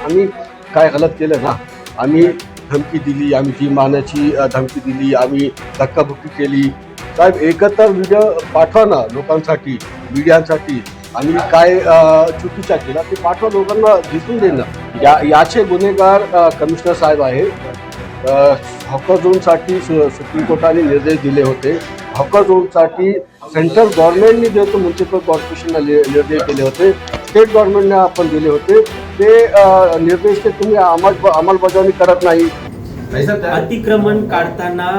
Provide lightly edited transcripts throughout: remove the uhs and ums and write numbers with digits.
आम्ही काय गलत केलं ना, आम्ही धमकी दिली, आम्ही जीव मारण्याची धमकी दिली, आम्ही धक्काबुक्की केली. साहेब एकत्र व्हिडिओ पाठवा ना लोकांसाठी, मीडियासाठी. आम्ही काय चुकीचा केला ते पाठवा, लोकांना दिसून दे ना. याचे गुन्हेगार कमिशनर साहेब आहे. हॉकर झोनसाठी सुप्रीम कोर्टाने निर्देश दिले होते. हॉकर झोनसाठी सेंट्रल गव्हर्नमेंटने जे होतं म्युन्सिपल कॉर्पोरेशनला निर्देश दिले होते, स्टेट गव्हर्नमेंटने आपण दिले होते. ते निर्देश ते तुम्ही अंमलबजावणी करत नाही. अतिक्रमण काढताना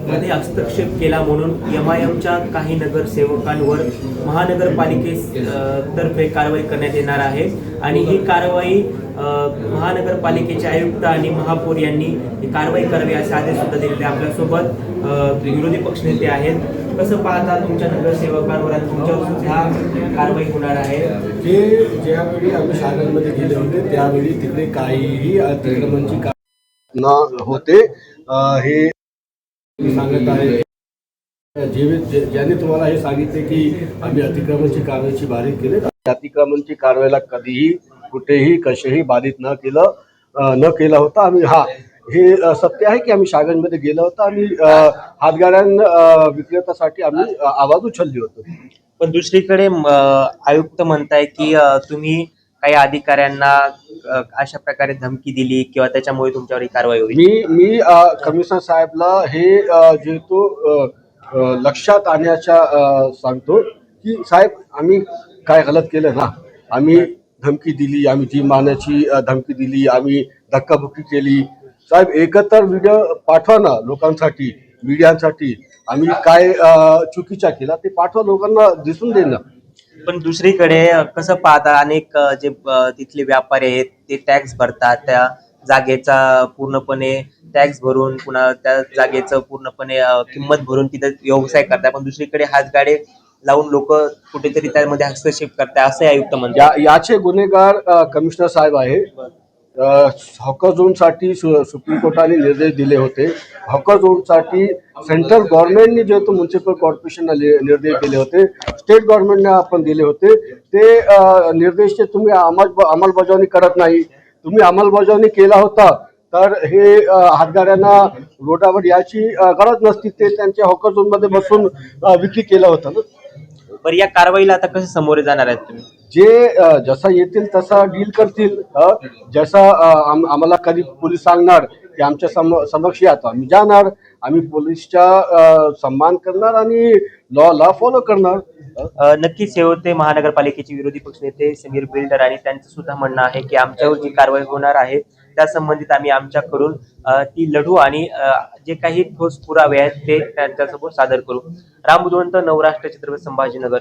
मध्ये हस्तक्षेप केला म्हणून MIMच्या काही नगरसेवकांवर महानगरपालिकेतर्फे कारवाई करण्यात येणार आहे आणि ही कारवाई महानगरपालिकेचे आयुक्त आणि महापौर यांनी ही कारवाई करावी असे आदेश सुद्धा दिलेले. आपल्यासोबत विरोधी पक्षनेते आहेत. कसं पाहता तुमच्या नगरसेवकांवर आणि तुमच्यावर सुद्धा कारवाई होणार आहे? ज्यावेळी आम्ही शाळांमध्ये गेले होते त्यावेळी तिकडे काहीही अतिक्रमणची न होते हे सांगत आहे. ज्याने तुम्हाला हे सांगितले की आम्ही अतिक्रमणची कारवाईची बारीक केली, अतिक्रमणची कारवाईला कधीही कुठेही कसेही बाधित न केलं होतं. आम्ही हे सत्य आहे की आम्ही शाळांमध्ये गेलो होतो. आम्ही हातगाड्यां विक्रेत्यासाठी आम्ही आवाज उचलली होतो. पण दुसरीकडे आयुक्त म्हणताय की तुम्ही काही अधिकाऱ्यांना अशा प्रकारे धमकी दिली किंवा त्याच्यामुळे तुमच्यावर ही कारवाई होईल. मी कमिशनर साहेबला हे जे तो लक्षात आणण्याच्या सांगतो की साहेब आम्ही काय गलत केलं ना, आम्ही धमकी दिली, आम्ही जीव मारण्याची धमकी दिली, आम्ही धक्काबुक्की केली. साहेब एकत्र व्हिडिओ पाठवा ना लोकांसाठी, मीडियासाठी. आम्ही काय चुकीचा केला ते पाठवा, लोकांना दिसून दे ना. पण दुसरीकडे कसं पाहता अनेक जे तिथले व्यापारी आहेत ते टॅक्स भरतात, त्या जागेचा पूर्णपणे टॅक्स भरून पुन्हा त्या जागेचं पूर्णपणे किंमत भरून तिथे व्यवसाय करतात. पण दुसरीकडे हातगाडे लावून लोक कुठेतरी त्यामध्ये हस्तक्षेप करतात असं आयुक्त म्हणतात. याचे गुन्हेगार कमिशनर साहेब आहे. हॉकर झोनसाठी सुप्रीम कोर्टाने निर्देश दिले होते. हॉकर झोनसाठी सेंट्रल गव्हर्नमेंटने जे होतं म्युन्सिपल कॉर्पोरेशनला निर्देश दिले होते, स्टेट गव्हर्नमेंटने आपण दिले होते. ते निर्देश ते तुम्ही अंमलबजावणी करत नाही. तुम्ही अंमलबजावणी केला होता तर हे हातगाड्यांना रोडावर याची गरज नसती. ते त्यांच्या हॉकर झोनमध्ये बसून विक्री केलं होतं ना. बरं, या कारवाईला आता कसं सामोरे जाणार आहेत तुम्ही? जे जसा येतील तसा डील करतील. जसा आम्हाला कधी पोलीस सांगणार की आमच्या समक्ष या, आम्ही जाणार. आम्ही पोलीसचा सन्मान करणार आणि लॉ फॉलो करणार. नक्कीच हे होते महानगरपालिकेचे विरोधी पक्षनेते समीर बिल्डर आणि त्यांचं सुद्धा म्हणणं आहे की आमच्यावर जी कारवाई होणार आहे त्या संबंधित आम्ही आमच्याकडून ती लढू आणि जे काही ठोस पुरावे आहेत ते त्यांच्यासमोर सादर करू. राम बुधवंत, नवराष्ट्र, छत्रपती संभाजीनगर.